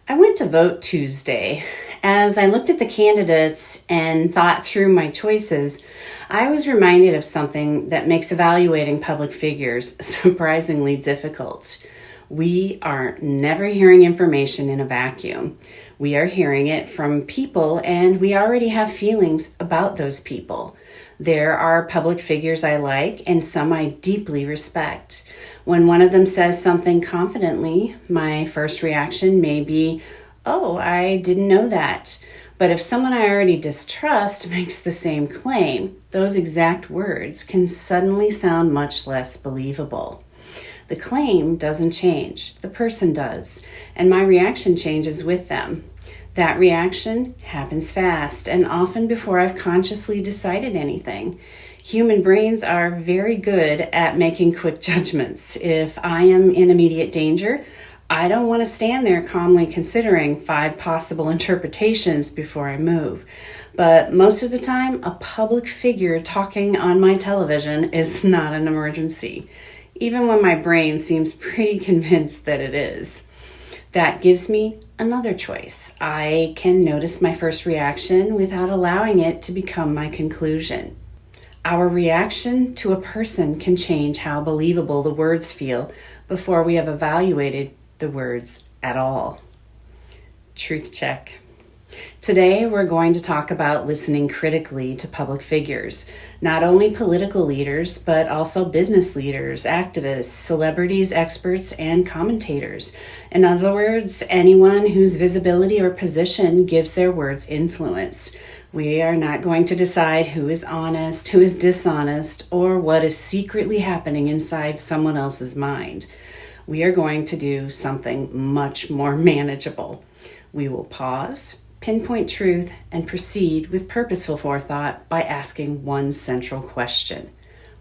I went to vote Tuesday. As I looked at the candidates and thought through my choices, I was reminded of something that makes evaluating public figures surprisingly difficult. We are never hearing information in a vacuum. We are hearing it from people, and we already have feelings about those people. There are public figures I like and some I deeply respect. When one of them says something confidently, my first reaction may be, "Oh, I didn't know that." But if someone I already distrust makes the same claim, those exact words can suddenly sound much less believable. The claim doesn't change, the person does, and my reaction changes with them. That reaction happens fast and often before I've consciously decided anything. Human brains are very good at making quick judgments. If I am in immediate danger, I don't want to stand there calmly considering 5 possible interpretations before I move. But most of the time, a public figure talking on my television is not an emergency, even when my brain seems pretty convinced that it is. That gives me another choice. I can notice my first reaction without allowing it to become my conclusion. Our reaction to a person can change how believable the words feel before we have evaluated the words at all. Truth check. Today, we're going to talk about listening critically to public figures, not only political leaders, but also business leaders, activists, celebrities, experts, and commentators. In other words, anyone whose visibility or position gives their words influence. We are not going to decide who is honest, who is dishonest, or what is secretly happening inside someone else's mind. We are going to do something much more manageable. We will pause, pinpoint truth, and proceed with purposeful forethought by asking one central question.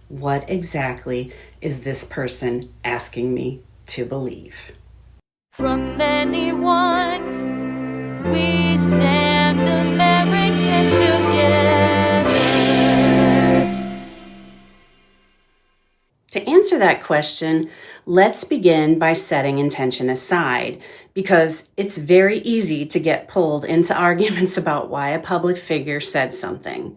What exactly is this person asking me to believe? From anyone, we stand American together. To answer that question, let's begin by setting intention aside, because it's very easy to get pulled into arguments about why a public figure said something.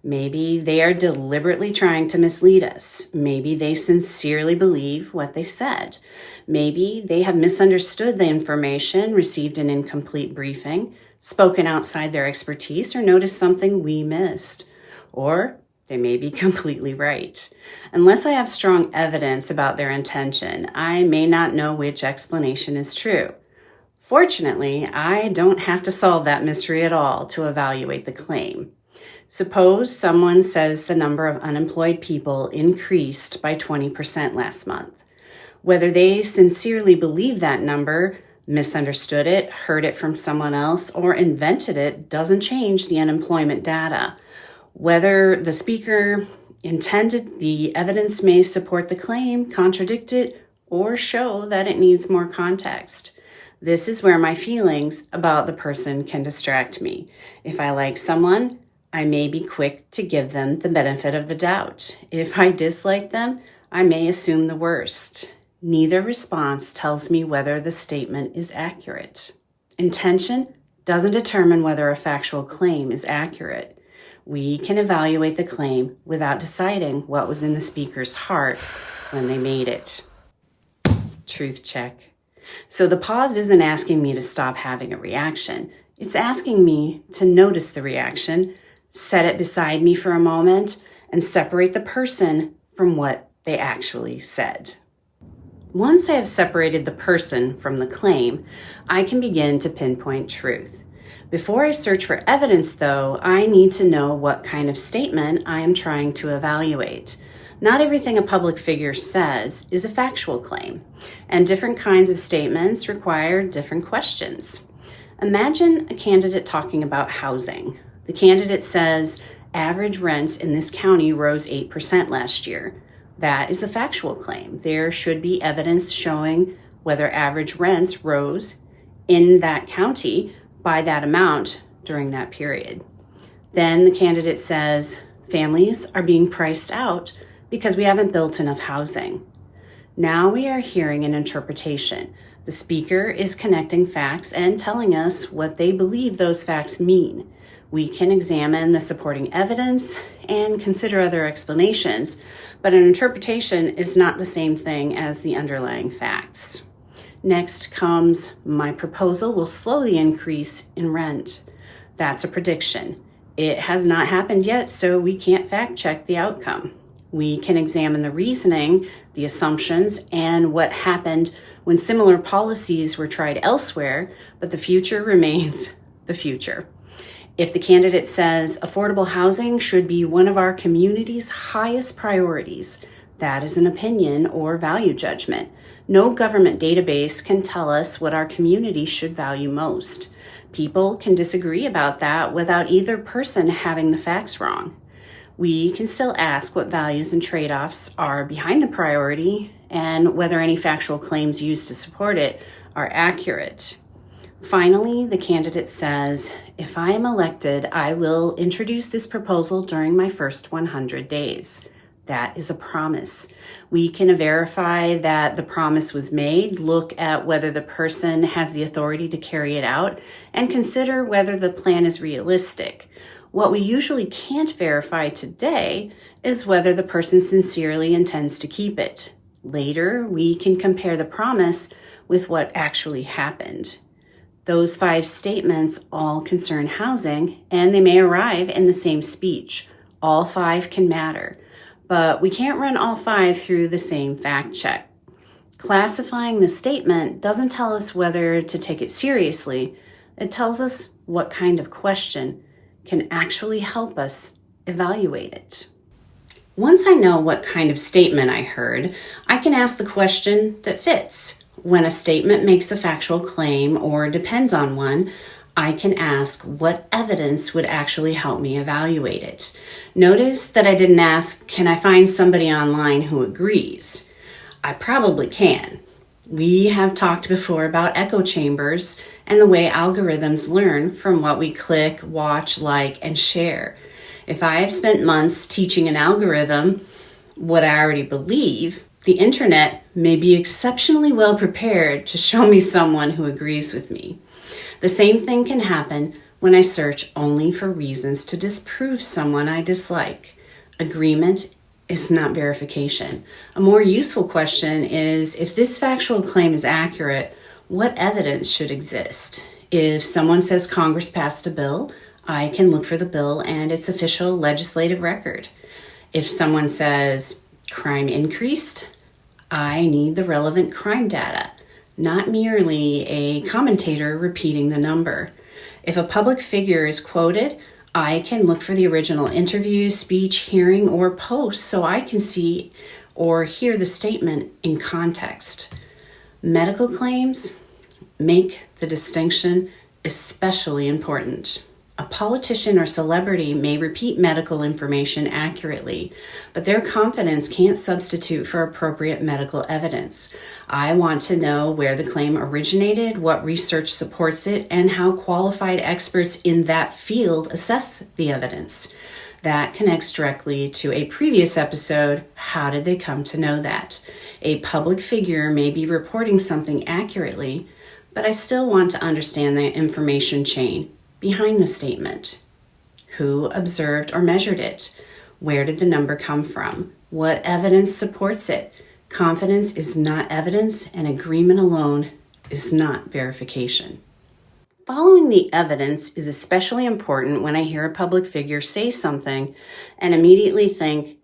Maybe they are deliberately trying to mislead us. Maybe they sincerely believe what they said. Maybe they have misunderstood the information, received an incomplete briefing, spoken outside their expertise, or noticed something we missed. Or they may be completely right. Unless I have strong evidence about their intention, I may not know which explanation is true. Fortunately, I don't have to solve that mystery at all to evaluate the claim. Suppose someone says the number of unemployed people increased by 20% last month. Whether they sincerely believe that number, misunderstood it, heard it from someone else, or invented it doesn't change the unemployment data. Whether the speaker intended, the evidence may support the claim, contradict it, or show that it needs more context. This is where my feelings about the person can distract me. If I like someone, I may be quick to give them the benefit of the doubt. If I dislike them, I may assume the worst. Neither response tells me whether the statement is accurate. Intention doesn't determine whether a factual claim is accurate. We can evaluate the claim without deciding what was in the speaker's heart when they made it. Truth check. So the pause isn't asking me to stop having a reaction. It's asking me to notice the reaction, set it beside me for a moment, and separate the person from what they actually said. Once I have separated the person from the claim, I can begin to pinpoint truth. Before I search for evidence, though, I need to know what kind of statement I am trying to evaluate. Not everything a public figure says is a factual claim, and different kinds of statements require different questions. Imagine a candidate talking about housing. The candidate says, average rents in this county rose 8% last year. That is a factual claim. There should be evidence showing whether average rents rose in that county by that amount during that period. Then the candidate says, families are being priced out because we haven't built enough housing. Now we are hearing an interpretation. The speaker is connecting facts and telling us what they believe those facts mean. We can examine the supporting evidence and consider other explanations, but an interpretation is not the same thing as the underlying facts. Next comes, my proposal will slowly increase in rent. That's a prediction. It has not happened yet, so we can't fact check the outcome. We can examine the reasoning, the assumptions, and what happened when similar policies were tried elsewhere, but the future remains the future. If the candidate says affordable housing should be one of our community's highest priorities, that is an opinion or value judgment. No government database can tell us what our community should value most. People can disagree about that without either person having the facts wrong. We can still ask what values and trade-offs are behind the priority and whether any factual claims used to support it are accurate. Finally, the candidate says, if I am elected, I will introduce this proposal during my first 100 days. That is a promise. We can verify that the promise was made, look at whether the person has the authority to carry it out, and consider whether the plan is realistic. What we usually can't verify today is whether the person sincerely intends to keep it. Later, we can compare the promise with what actually happened. Those 5 statements all concern housing, and they may arrive in the same speech. All 5 can matter, but we can't run all 5 through the same fact check. Classifying the statement doesn't tell us whether to take it seriously. It tells us what kind of question can actually help us evaluate it. Once I know what kind of statement I heard, I can ask the question that fits. When a statement makes a factual claim or depends on one, I can ask what evidence would actually help me evaluate it. Notice that I didn't ask, can I find somebody online who agrees? I probably can. We have talked before about echo chambers and the way algorithms learn from what we click, watch, like, and share. If I have spent months teaching an algorithm what I already believe, the internet may be exceptionally well prepared to show me someone who agrees with me. The same thing can happen when I search only for reasons to disprove someone I dislike. Agreement is not verification. A more useful question is, if this factual claim is accurate, what evidence should exist? If someone says Congress passed a bill, I can look for the bill and its official legislative record. If someone says crime increased, I need the relevant crime data, not merely a commentator repeating the number. If a public figure is quoted, I can look for the original interview, speech, hearing, or post so I can see or hear the statement in context. Medical claims make the distinction especially important. A politician or celebrity may repeat medical information accurately, but their confidence can't substitute for appropriate medical evidence. I want to know where the claim originated, what research supports it, and how qualified experts in that field assess the evidence. That connects directly to a previous episode, how did they come to know that? A public figure may be reporting something accurately, but I still want to understand the information chain behind the statement. Who observed or measured it? Where did the number come from? What evidence supports it? Confidence is not evidence, and agreement alone is not verification. Following the evidence is especially important when I hear a public figure say something and immediately think,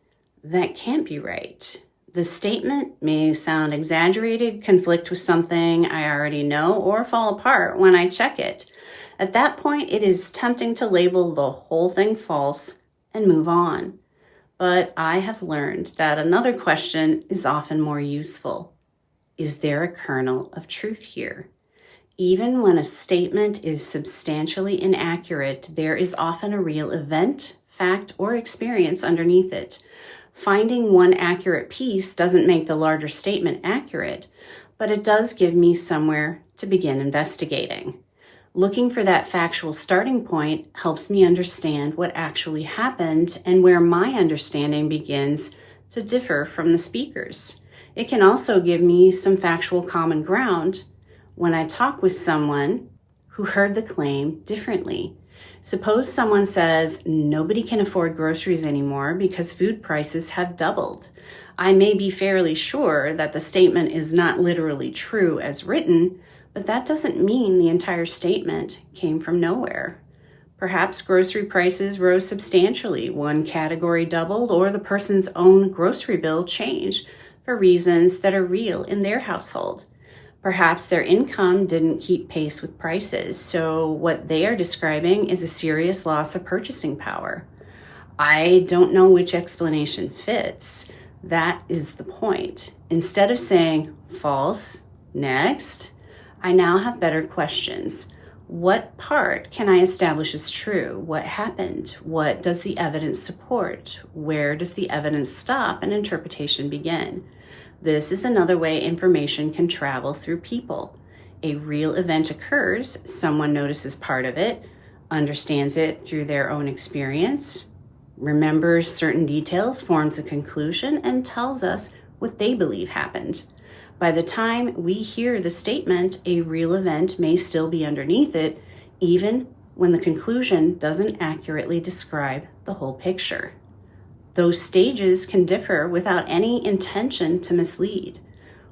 that can't be right. The statement may sound exaggerated, conflict with something I already know, or fall apart when I check it. At that point, it is tempting to label the whole thing false and move on. But I have learned that another question is often more useful. Is there a kernel of truth here? Even when a statement is substantially inaccurate, there is often a real event, fact, or experience underneath it. Finding one accurate piece doesn't make the larger statement accurate, but it does give me somewhere to begin investigating. Looking for that factual starting point helps me understand what actually happened and where my understanding begins to differ from the speaker's. It can also give me some factual common ground when I talk with someone who heard the claim differently. Suppose someone says nobody can afford groceries anymore because food prices have doubled. I may be fairly sure that the statement is not literally true as written, but that doesn't mean the entire statement came from nowhere. Perhaps grocery prices rose substantially, one category doubled, or the person's own grocery bill changed for reasons that are real in their household. Perhaps their income didn't keep pace with prices, so what they are describing is a serious loss of purchasing power. I don't know which explanation fits. That is the point. Instead of saying false, next, I now have better questions. What part can I establish as true? What happened? What does the evidence support? Where does the evidence stop and interpretation begin? This is another way information can travel through people. A real event occurs, someone notices part of it, understands it through their own experience, remembers certain details, forms a conclusion, and tells us what they believe happened. By the time we hear the statement, a real event may still be underneath it, even when the conclusion doesn't accurately describe the whole picture. Those stages can differ without any intention to mislead.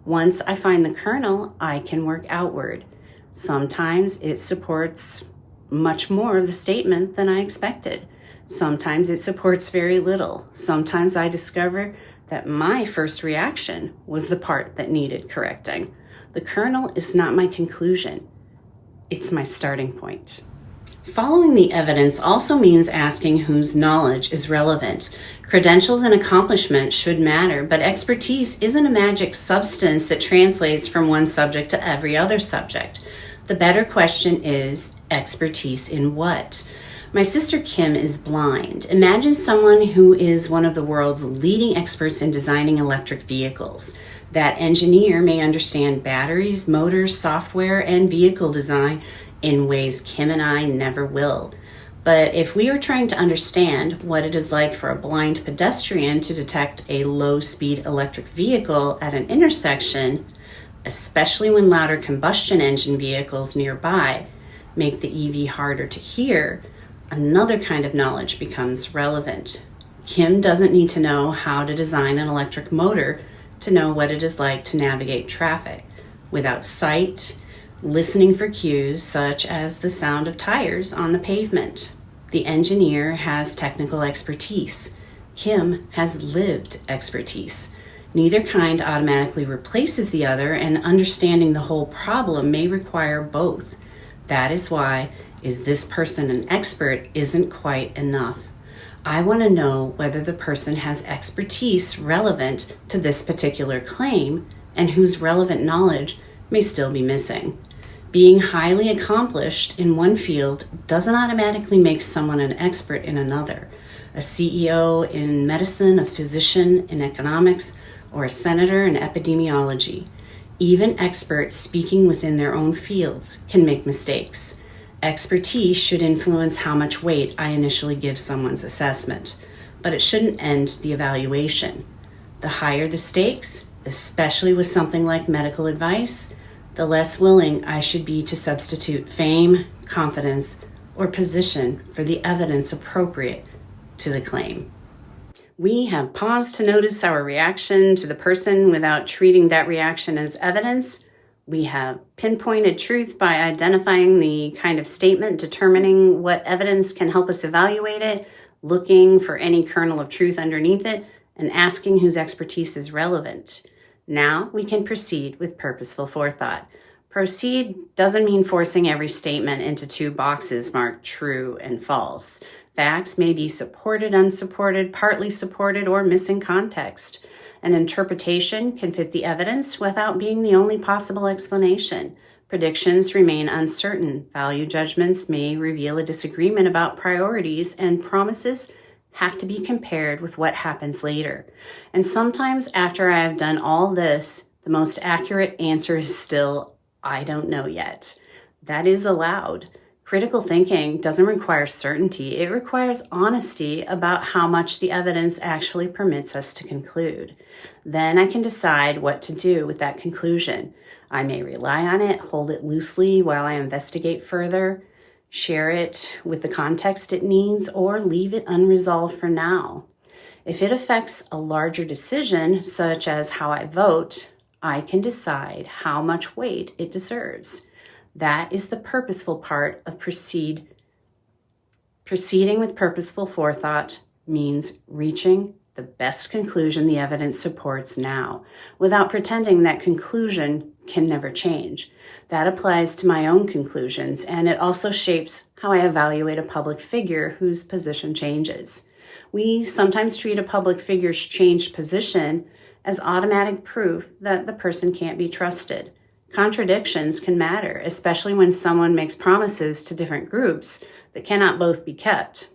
Once I find the kernel, I can work outward. Sometimes it supports much more of the statement than I expected. Sometimes it supports very little. Sometimes I discover that my first reaction was the part that needed correcting. The kernel is not my conclusion. It's my starting point. Following the evidence also means asking whose knowledge is relevant. Credentials and accomplishment should matter, but expertise isn't a magic substance that translates from one subject to every other subject. The better question is, expertise in what? My sister Kim is blind. Imagine someone who is one of the world's leading experts in designing electric vehicles. That engineer may understand batteries, motors, software, and vehicle design in ways Kim and I never will. But if we are trying to understand what it is like for a blind pedestrian to detect a low-speed electric vehicle at an intersection, especially when louder combustion engine vehicles nearby make the EV harder to hear, another kind of knowledge becomes relevant. Kim doesn't need to know how to design an electric motor to know what it is like to navigate traffic without sight, listening for cues such as the sound of tires on the pavement. The engineer has technical expertise. Kim has lived expertise. Neither kind automatically replaces the other, and understanding the whole problem may require both. That is why, is this person an expert isn't quite enough. I want to know whether the person has expertise relevant to this particular claim and whose relevant knowledge may still be missing. Being highly accomplished in one field doesn't automatically make someone an expert in another. A CEO in medicine, a physician in economics, or a senator in epidemiology. Even experts speaking within their own fields can make mistakes. Expertise should influence how much weight I initially give someone's assessment, but it shouldn't end the evaluation. The higher the stakes, especially with something like medical advice, the less willing I should be to substitute fame, confidence, or position for the evidence appropriate to the claim. We have paused to notice our reaction to the person without treating that reaction as evidence. We have pinpointed truth by identifying the kind of statement, determining what evidence can help us evaluate it, looking for any kernel of truth underneath it, and asking whose expertise is relevant. Now we can proceed with purposeful forethought. Proceed doesn't mean forcing every statement into two boxes marked true and false. Facts may be supported, unsupported, partly supported, or missing context. An interpretation can fit the evidence without being the only possible explanation. Predictions remain uncertain. Value judgments may reveal a disagreement about priorities, and promises have to be compared with what happens later. And sometimes after I have done all this, the most accurate answer is still, I don't know yet. That is allowed. Critical thinking doesn't require certainty. It requires honesty about how much the evidence actually permits us to conclude. Then I can decide what to do with that conclusion. I may rely on it, hold it loosely while I investigate further, share it with the context it needs, or leave it unresolved for now. If it affects a larger decision, such as how I vote, I can decide how much weight it deserves. That is the purposeful part of proceeding with purposeful forethought means reaching the best conclusion the evidence supports now, without pretending that conclusion can never change. That applies to my own conclusions, and it also shapes how I evaluate a public figure whose position changes. We sometimes treat a public figure's changed position as automatic proof that the person can't be trusted. Contradictions can matter, especially when someone makes promises to different groups that cannot both be kept.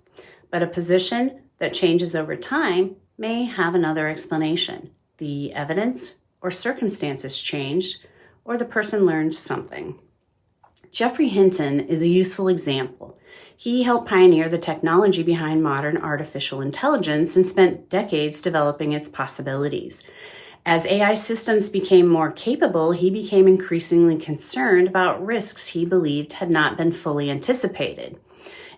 But a position that changes over time may have another explanation. The evidence or circumstances changed, or the person learned something. Geoffrey Hinton is a useful example. He helped pioneer the technology behind modern artificial intelligence and spent decades developing its possibilities. As AI systems became more capable, he became increasingly concerned about risks he believed had not been fully anticipated.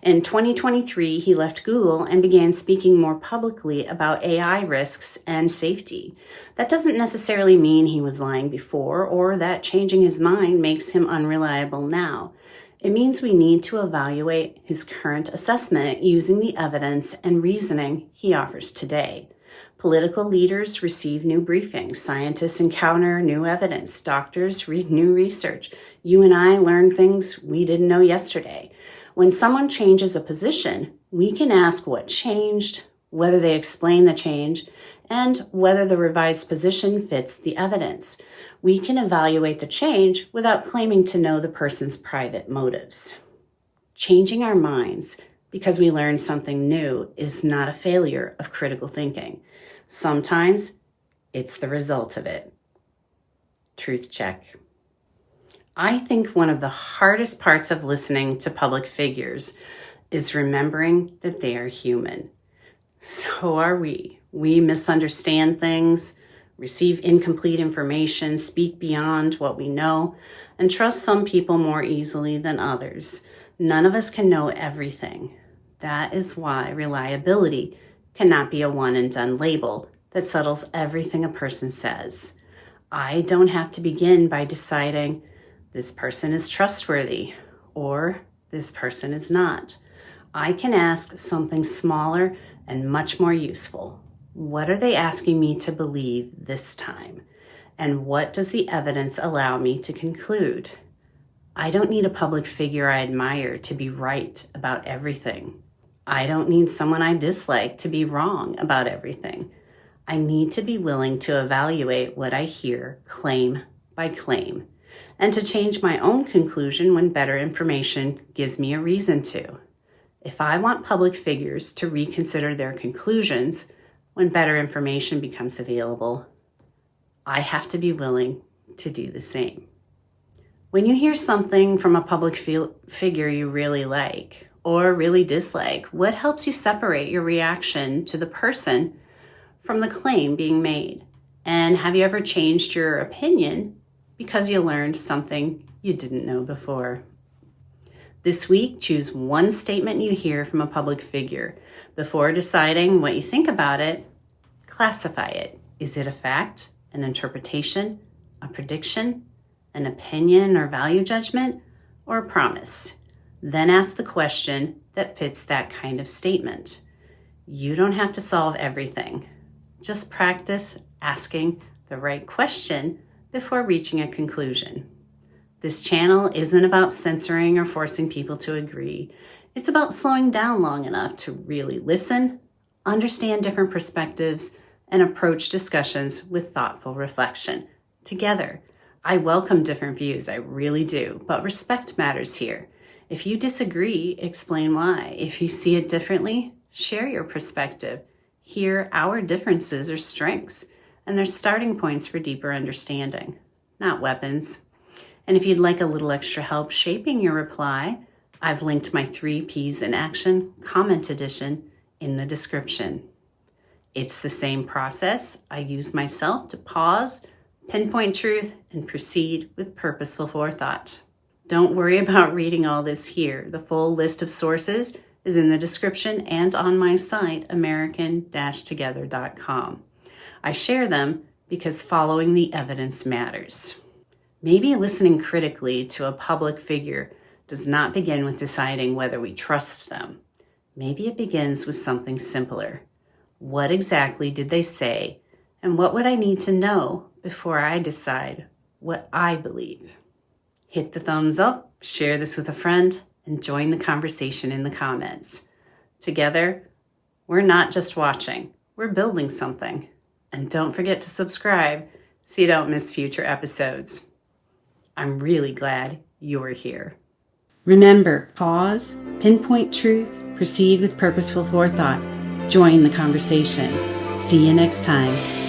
In 2023, he left Google and began speaking more publicly about AI risks and safety. That doesn't necessarily mean he was lying before or that changing his mind makes him unreliable now. It means we need to evaluate his current assessment using the evidence and reasoning he offers today. Political leaders receive new briefings. Scientists encounter new evidence. Doctors read new research. You and I learn things we didn't know yesterday. When someone changes a position, we can ask what changed, whether they explain the change, and whether the revised position fits the evidence. We can evaluate the change without claiming to know the person's private motives. Changing our minds because we learned something new is not a failure of critical thinking. Sometimes it's the result of it. Truth check. I think one of the hardest parts of listening to public figures is remembering that they are human. So are we. We misunderstand things, receive incomplete information, speak beyond what we know, and trust some people more easily than others. None of us can know everything. That is why reliability cannot be a one-and-done label that settles everything a person says. I don't have to begin by deciding this person is trustworthy or this person is not. I can ask something smaller and much more useful. What are they asking me to believe this time? And what does the evidence allow me to conclude? I don't need a public figure I admire to be right about everything. I don't need someone I dislike to be wrong about everything. I need to be willing to evaluate what I hear claim by claim, and to change my own conclusion when better information gives me a reason to. If I want public figures to reconsider their conclusions when better information becomes available, I have to be willing to do the same. When you hear something from a public figure you really like or really dislike, what helps you separate your reaction to the person from the claim being made? And have you ever changed your opinion because you learned something you didn't know before? This week, choose one statement you hear from a public figure. Before deciding what you think about it, classify it. Is it a fact, an interpretation, a prediction, an opinion or value judgment, or a promise? Then ask the question that fits that kind of statement. You don't have to solve everything. Just practice asking the right question before reaching a conclusion. This channel isn't about censoring or forcing people to agree. It's about slowing down long enough to really listen, understand different perspectives, and approach discussions with thoughtful reflection. Together, I welcome different views, I really do, but respect matters here. If you disagree, explain why. If you see it differently, share your perspective. Here, our differences are strengths, and they're starting points for deeper understanding, not weapons. And if you'd like a little extra help shaping your reply, I've linked my 3 Ps in Action comment edition in the description. It's the same process I use myself to pause, Pinpoint Truth, and proceed with Purposeful Forethought. Don't worry about reading all this here. The full list of sources is in the description and on my site, american-together.com. I share them because following the evidence matters. Maybe listening critically to a public figure does not begin with deciding whether we trust them. Maybe it begins with something simpler. What exactly did they say, and what would I need to know before I decide what I believe? Hit the thumbs up, share this with a friend, and join the conversation in the comments. Together, we're not just watching, we're building something. And don't forget to subscribe so you don't miss future episodes. I'm really glad you're here. Remember, pause, pinpoint truth, proceed with purposeful forethought. Join the conversation. See you next time.